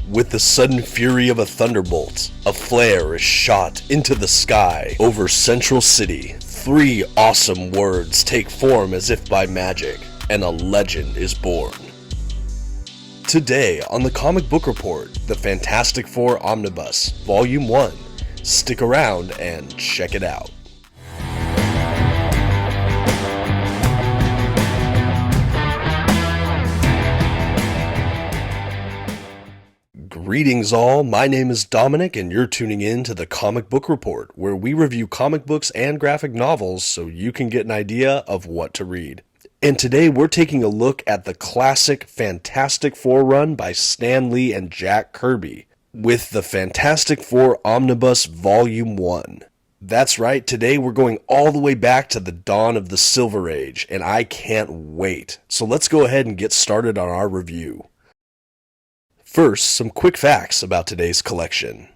With the sudden fury of a thunderbolt, a flare is shot into the sky over Central City. 3 awesome words take form as if by magic, and a legend is born. Today on the Comic Book Report, the Fantastic Four Omnibus, Volume 1. Stick around and check it out. Greetings all, my name is Dominic and you're tuning in to the Comic Book Report, where we review comic books and graphic novels so you can get an idea of what to read. And today we're taking a look at the classic Fantastic Four run by Stan Lee and Jack Kirby, with the Fantastic Four Omnibus Volume 1. That's right, today we're going all the way back to the dawn of the Silver Age, and I can't wait. So let's go ahead and get started on our review. First, some quick facts about today's collection.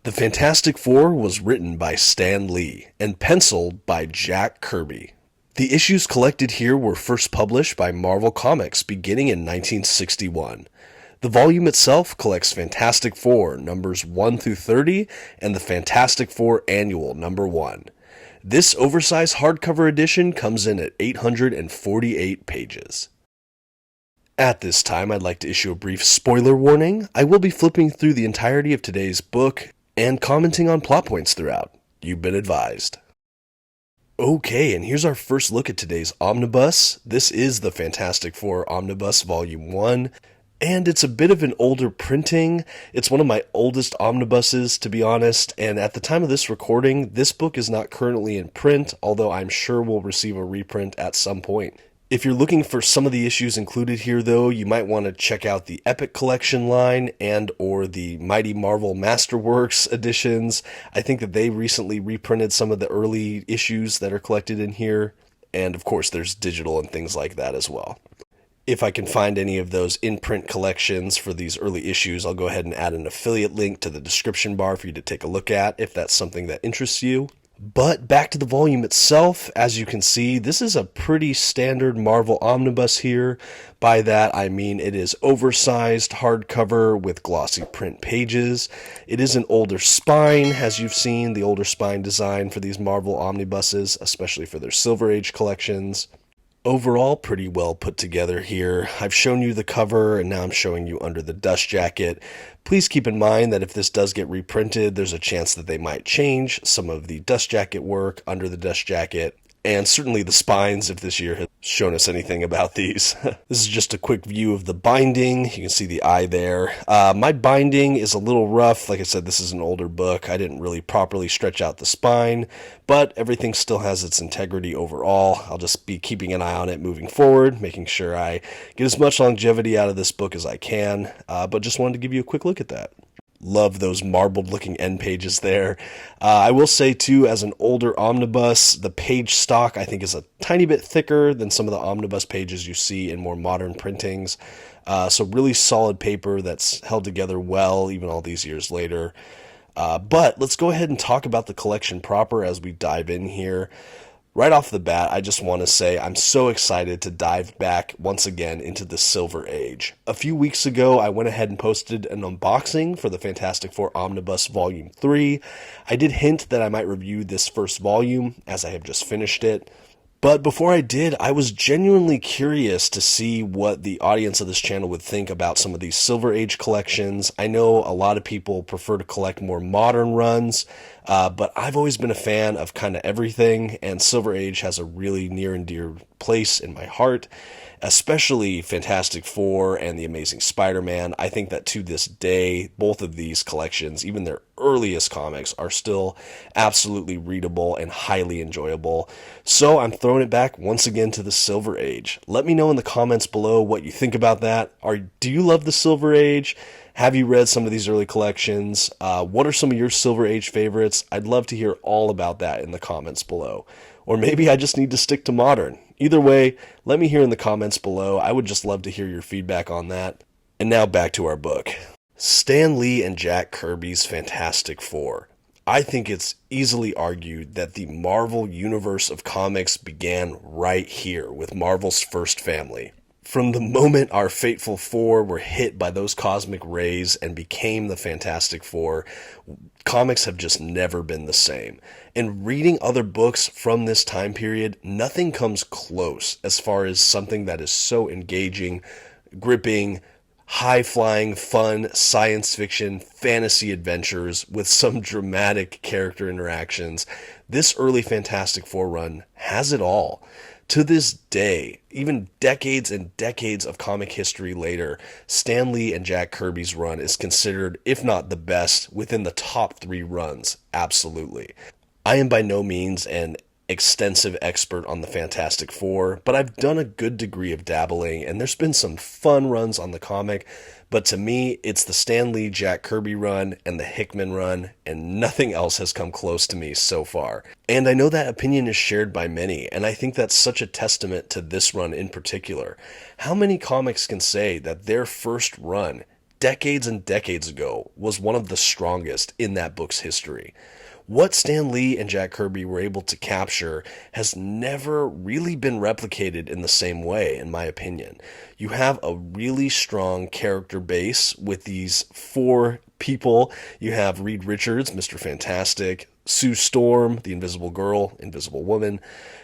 The Fantastic Four was written by Stan Lee and penciled by Jack Kirby. The issues collected here were first published by Marvel Comics beginning in 1961. The volume itself collects Fantastic Four numbers 1 through 30 and the Fantastic Four Annual number 1. This oversized hardcover edition comes in at 848 pages. At this time, I'd like to issue a brief spoiler warning. I will be flipping through the entirety of today's book and commenting on plot points throughout. You've been advised. Okay, and here's our first look at today's omnibus. This is the Fantastic Four Omnibus Volume 1, and it's a bit of an older printing. It's one of my oldest omnibuses, to be honest, and at the time of this recording, this book is not currently in print, although I'm sure we'll receive a reprint at some point. If you're looking for some of the issues included here, though, you might want to check out the Epic Collection line and or the Mighty Marvel Masterworks editions. I think that they recently reprinted some of the early issues that are collected in here. And of course, there's digital and things like that as well. If I can find any of those in-print collections for these early issues, I'll go ahead and add an affiliate link to the description bar for you to take a look at if that's something that interests you. But back to the volume itself, as you can see, this is a pretty standard Marvel omnibus here. By that I mean it is oversized hardcover with glossy print pages. It is an older spine, as you've seen, the older spine design for these Marvel omnibuses, especially for their Silver Age collections. Overall, pretty well put together here. I've shown you the cover, and now I'm showing you under the dust jacket. Please keep in mind that if this does get reprinted, there's a chance that they might change some of the dust jacket work under the dust jacket, and certainly the spines if this year has shown us anything about these. This is just a quick view of the binding. You can see the eye there. My binding is a little rough. Like I said, this is an older book. I didn't really properly stretch out the spine, but everything still has its integrity overall. I'll just be keeping an eye on it moving forward, making sure I get as much longevity out of this book as I can, but just wanted to give you a quick look at that. Love those marbled looking end pages there. I will say too, as an older omnibus, the page stock I think is a tiny bit thicker than some of the omnibus pages you see in more modern printings. So really solid paper that's held together well even all these years later. But let's go ahead and talk about the collection proper as we dive in here. Right off the bat, I just want to say I'm so excited to dive back once again into the Silver Age. A few weeks ago, I went ahead and posted an unboxing for the Fantastic Four Omnibus Volume 3. I did hint that I might review this first volume, as I have just finished it. But before I did, I was genuinely curious to see what the audience of this channel would think about some of these Silver Age collections. I know a lot of people prefer to collect more modern runs, but I've always been a fan of kind of everything, and Silver Age has a really near and dear place in my heart, especially Fantastic Four and The Amazing Spider-Man. I think that to this day, both of these collections, even their earliest comics, are still absolutely readable and highly enjoyable. So I'm throwing it back once again to the Silver Age. Let me know in the comments below what you think about that. Do you love the Silver Age? Have you read some of these early collections? What are some of your Silver Age favorites? I'd love to hear all about that in the comments below. Or maybe I just need to stick to modern. Either way, let me hear in the comments below. I would just love to hear your feedback on that. And now back to our book. Stan Lee and Jack Kirby's Fantastic Four. I think it's easily argued that the Marvel universe of comics began right here with Marvel's first family. From the moment our Fateful Four were hit by those cosmic rays and became the Fantastic Four, comics have just never been the same. And reading other books from this time period, nothing comes close as far as something that is so engaging, gripping, high-flying, fun, science fiction, fantasy adventures with some dramatic character interactions. This early Fantastic Four run has it all. To this day, even decades and decades of comic history later, Stan Lee and Jack Kirby's run is considered, if not the best, within the top 3 runs. Absolutely. I am by no means an extensive expert on the Fantastic Four, but I've done a good degree of dabbling, and there's been some fun runs on the comic, but to me, it's the Stan Lee, Jack Kirby run and the Hickman run, and nothing else has come close to me so far. And I know that opinion is shared by many, and I think that's such a testament to this run in particular. How many comics can say that their first run, decades and decades ago, was one of the strongest in that book's history? What Stan Lee and Jack Kirby were able to capture has never really been replicated in the same way, in my opinion. You have a really strong character base with these 4 people. You have Reed Richards, Mr. Fantastic, Sue Storm, the Invisible Girl, Invisible Woman.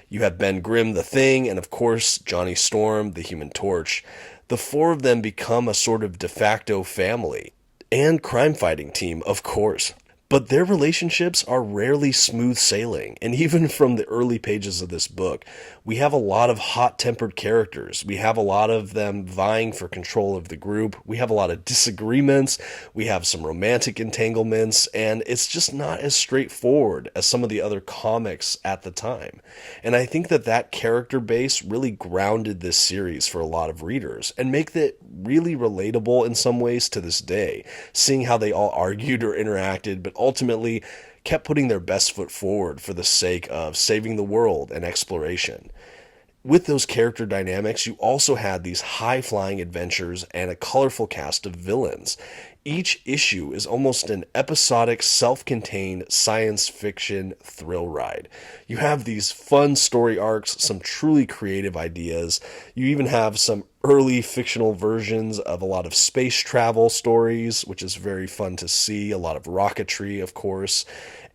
You have Ben Grimm, the Thing, and of course, Johnny Storm, the Human Torch. The 4 of them become a sort of de facto family. And crime-fighting team, of course. But their relationships are rarely smooth sailing, and even from the early pages of this book, we have a lot of hot-tempered characters. We have a lot of them vying for control of the group. We have a lot of disagreements. We have some romantic entanglements, and it's just not as straightforward as some of the other comics at the time. And I think that that character base really grounded this series for a lot of readers, and make it really relatable in some ways to this day, seeing how they all argued or interacted, but ultimately kept putting their best foot forward for the sake of saving the world and exploration. With those character dynamics, you also had these high-flying adventures and a colorful cast of villains. Each issue is almost an episodic, self-contained science fiction thrill ride. You have these fun story arcs, some truly creative ideas. You even have some early fictional versions of a lot of space travel stories, which is very fun to see. A lot of rocketry, of course.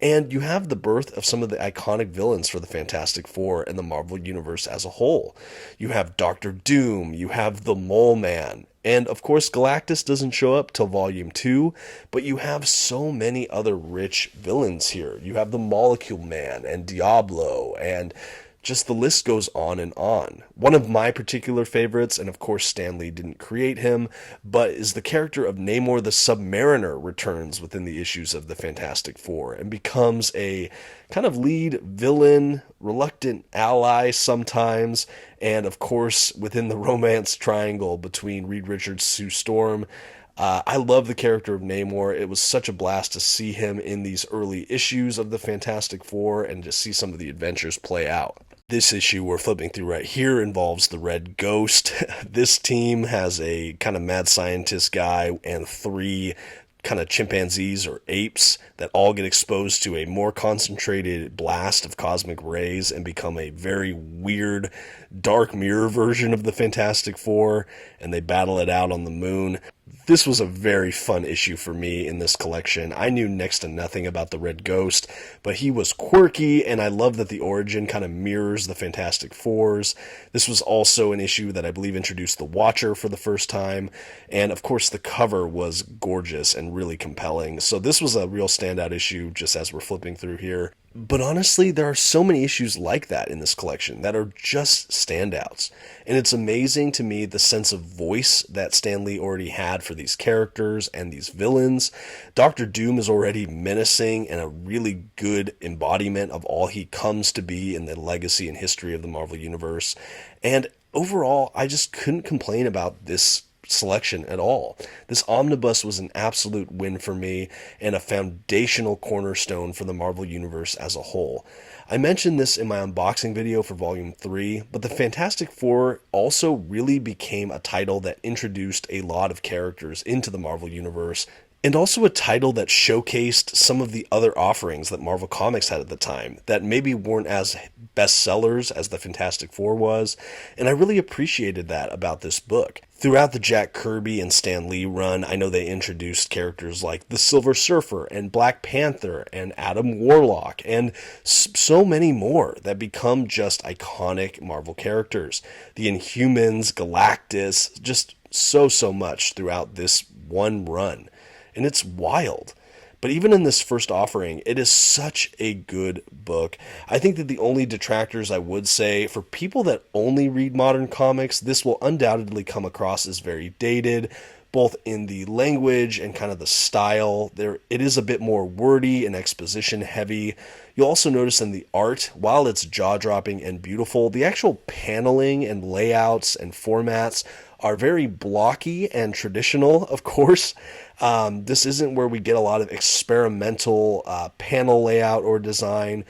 And you have the birth of some of the iconic villains for the Fantastic Four and the Marvel Universe as a whole. You have Doctor Doom, you have the Mole Man, and of course Galactus doesn't show up till Volume 2, but you have so many other rich villains here. You have the Molecule Man and Diablo, and just the list goes on and on. One of my particular favorites, and of course Stan Lee didn't create him, but is the character of Namor the Sub-Mariner returns within the issues of the Fantastic Four and becomes a kind of lead villain, reluctant ally sometimes, and of course within the romance triangle between Reed Richards, Sue Storm. I love the character of Namor. It was such a blast to see him in these early issues of the Fantastic Four and to see some of the adventures play out. This issue we're flipping through right here involves the Red Ghost. This team has a kind of mad scientist guy and 3 kind of chimpanzees or apes that all get exposed to a more concentrated blast of cosmic rays and become a very weird dark mirror version of the Fantastic Four, and they battle it out on the moon. This was a very fun issue for me in this collection. I knew next to nothing about the Red Ghost, but he was quirky, and I love that the origin kind of mirrors the Fantastic Fours. This was also an issue that I believe introduced the Watcher for the first time, and of course the cover was gorgeous and really compelling. So this was a real standout issue just as we're flipping through here. But honestly, there are so many issues like that in this collection that are just standouts. And it's amazing to me the sense of voice that Stan Lee already had for these characters and these villains. Doctor Doom is already menacing and a really good embodiment of all he comes to be in the legacy and history of the Marvel Universe. And overall, I just couldn't complain about this selection at all. This omnibus was an absolute win for me and a foundational cornerstone for the Marvel Universe as a whole. I mentioned this in my unboxing video for Volume 3, but the Fantastic Four also really became a title that introduced a lot of characters into the Marvel Universe and also a title that showcased some of the other offerings that Marvel Comics had at the time that maybe weren't as bestsellers as the Fantastic Four was, and I really appreciated that about this book. Throughout the Jack Kirby and Stan Lee run, I know they introduced characters like the Silver Surfer and Black Panther and Adam Warlock and so many more that become just iconic Marvel characters. The Inhumans, Galactus, just so much throughout this one run. And it's wild. But even in this first offering, it is such a good book. I think that the only detractors I would say, for people that only read modern comics, this will undoubtedly come across as very dated, both in the language and kind of the style. It is a bit more wordy and exposition heavy. You'll also notice in the art, while it's jaw-dropping and beautiful, the actual paneling and layouts and formats are very blocky and traditional, of course. This isn't where we get a lot of experimental panel layout or design,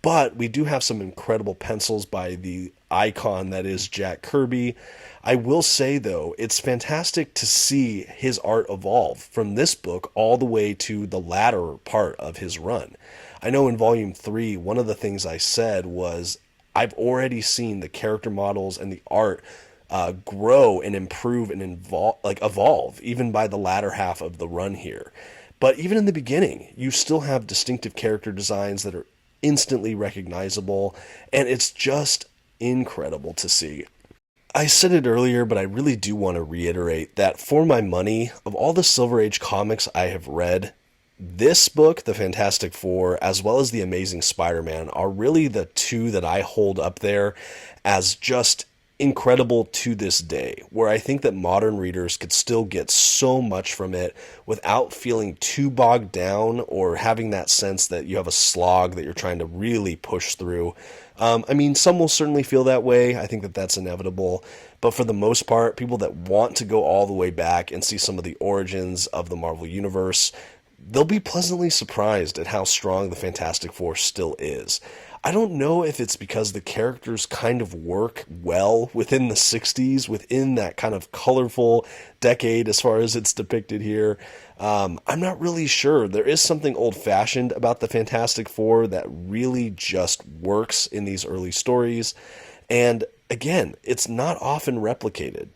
but we do have some incredible pencils by the icon that is Jack Kirby. I will say, though, it's fantastic to see his art evolve from this book all the way to the latter part of his run. I know in Volume 3, one of the things I said was I've already seen the character models and the art grow and improve and evolve even by the latter half of the run here. But even in the beginning, you still have distinctive character designs that are instantly recognizable, and it's just incredible to see. I said it earlier, but I really do want to reiterate that for my money, of all the Silver Age comics I have read, this book, The Fantastic Four, as well as The Amazing Spider-Man, are really the two that I hold up there as just incredible to this day, where I think that modern readers could still get so much from it without feeling too bogged down or having that sense that you have a slog that you're trying to really push through. I mean, some will certainly feel that way. I think that that's inevitable. But for the most part, people that want to go all the way back and see some of the origins of the Marvel Universe, they'll be pleasantly surprised at how strong the Fantastic Four still is. I don't know if it's because the characters kind of work well within the 60s, within that kind of colorful decade as far as it's depicted here. I'm not really sure. There is something old-fashioned about the Fantastic Four that really just works in these early stories. And again, it's not often replicated.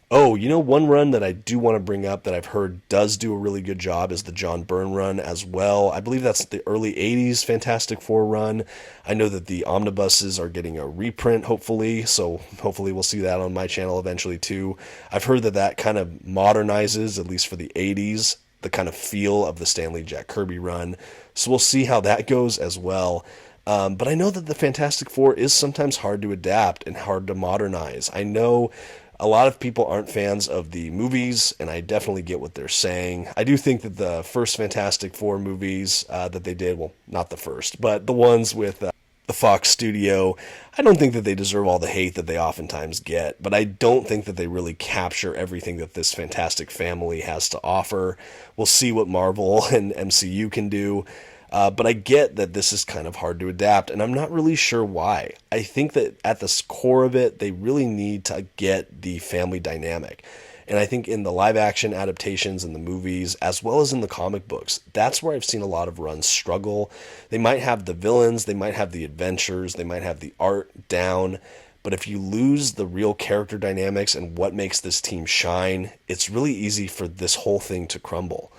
Oh, you know, one run that I do want to bring up that I've heard does do a really good job is the John Byrne run as well. I believe that's the early 80s Fantastic Four run. I know that the omnibuses are getting a reprint, hopefully, so hopefully we'll see that on my channel eventually too. I've heard that that kind of modernizes, at least for the 80s, the kind of feel of the Stan Lee Jack Kirby run. So we'll see how that goes as well. But I know that the Fantastic Four is sometimes hard to adapt and hard to modernize. I know a lot of people aren't fans of the movies, and I definitely get what they're saying. I do think that the first Fantastic Four movies that they did, well, not the first, but the ones with the Fox studio, I don't think that they deserve all the hate that they oftentimes get, but I don't think that they really capture everything that this fantastic family has to offer. We'll see what Marvel and MCU can do. But I get that this is kind of hard to adapt, and I'm not really sure why. I think that at the core of it, they really need to get the family dynamic. And I think in the live-action adaptations in the movies, as well as in the comic books, that's where I've seen a lot of runs struggle. They might have the villains, they might have the adventures, they might have the art down, but if you lose the real character dynamics and what makes this team shine, it's really easy for this whole thing to crumble.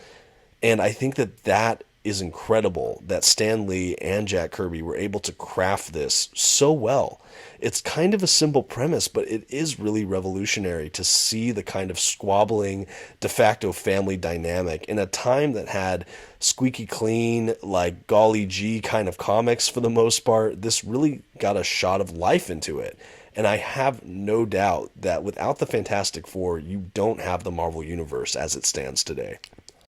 And I think that that is incredible that Stan Lee and Jack Kirby were able to craft this so well. It's kind of a simple premise, but it is really revolutionary to see the kind of squabbling de facto family dynamic in a time that had squeaky clean, like golly gee kind of comics for the most part. This really got a shot of life into it. And I have no doubt that without the Fantastic Four, you don't have the Marvel Universe as it stands today.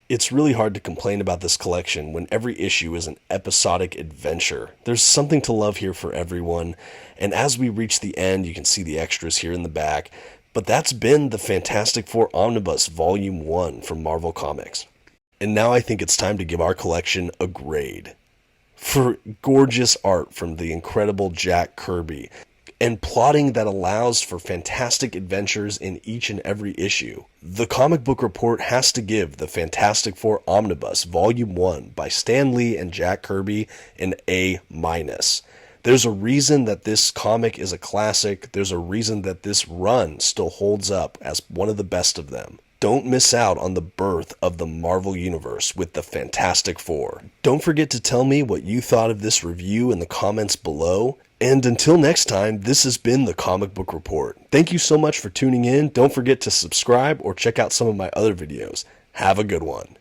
It's really hard to complain about this collection when every issue is an episodic adventure. There's something to love here for everyone, and as we reach the end, you can see the extras here in the back, but that's been the Fantastic Four Omnibus Volume 1 from Marvel Comics. And now I think it's time to give our collection a grade. For gorgeous art from the incredible Jack Kirby, and plotting that allows for fantastic adventures in each and every issue. The Comic Book Report has to give the Fantastic Four Omnibus Volume 1 by Stan Lee and Jack Kirby an A-. There's a reason that this comic is a classic. There's a reason that this run still holds up as one of the best of them. Don't miss out on the birth of the Marvel Universe with the Fantastic Four. Don't forget to tell me what you thought of this review in the comments below. And until next time, this has been the Comic Book Report. Thank you so much for tuning in. Don't forget to subscribe or check out some of my other videos. Have a good one.